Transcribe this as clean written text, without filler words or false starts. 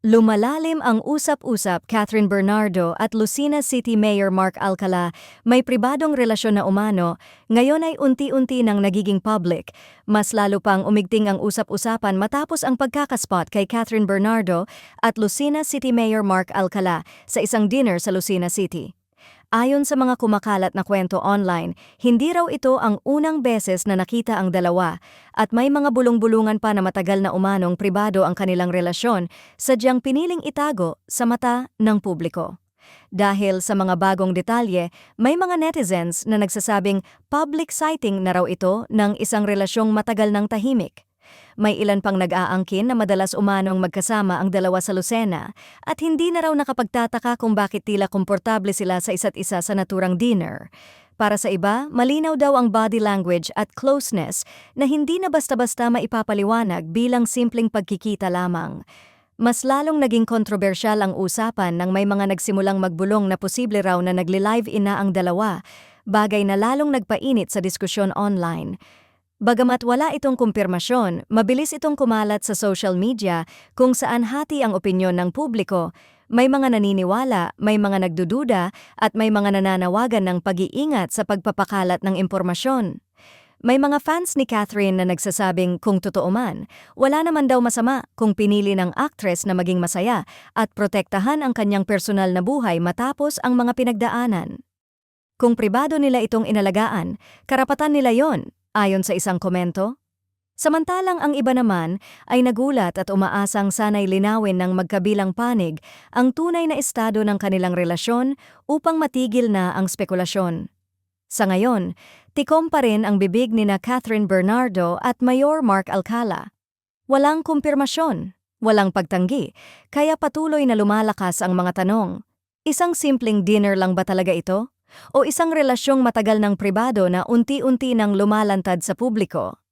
Lumalalim ang usap-usap Catherine Bernardo at Lucena City Mayor Mark Alcala, may pribadong relasyon na umano, ngayon ay unti-unti nang nagiging public. Mas lalo pang umigting ang usap-usapan matapos ang pagkakaspot kay Catherine Bernardo at Lucena City Mayor Mark Alcala sa isang dinner sa Lucena City. Ayon sa mga kumakalat na kwento online, hindi raw ito ang unang beses na nakita ang dalawa at may mga bulong-bulungan pa na matagal na umanong pribado ang kanilang relasyon, sadyang piniling itago sa mata ng publiko. Dahil sa mga bagong detalye, may mga netizens na nagsasabing public sighting na raw ito ng isang relasyong matagal ng tahimik. May ilan pang nag-aangkin na madalas umanong magkasama ang dalawa sa Lucena at hindi na raw nakapagtataka kung bakit tila komportable sila sa isa't isa sa naturang dinner. Para sa iba, malinaw daw ang body language at closeness na hindi na basta-basta maipapaliwanag bilang simpleng pagkikita lamang. Mas lalong naging kontrobersyal ang usapan nang may mga nagsimulang magbulong na posible raw na nagli-live-in na ang dalawa, bagay na lalong nagpainit sa diskusyon online. Bagamat wala itong kumpirmasyon, mabilis itong kumalat sa social media kung saan hati ang opinyon ng publiko. May mga naniniwala, may mga nagdududa, at may mga nananawagan ng pag-iingat sa pagpapakalat ng impormasyon. May mga fans ni Catherine na nagsasabing kung totoo man, wala naman daw masama kung pinili ng actress na maging masaya at protektahan ang kanyang personal na buhay matapos ang mga pinagdaanan. Kung pribado nila itong inalagaan, karapatan nila yon, ayon sa isang komento. Samantalang ang iba naman ay nagulat at umaasang sana'y linawin ng magkabilang panig ang tunay na estado ng kanilang relasyon upang matigil na ang spekulasyon. Sa ngayon, tikom pa rin ang bibig nina Catherine Bernardo at Mayor Mark Alcala. Walang kumpirmasyon, walang pagtanggi, kaya patuloy na lumalakas ang mga tanong. Isang simpleng dinner lang ba talaga ito? O isang relasyong matagal ng pribado na unti-unti nang lumalantad sa publiko?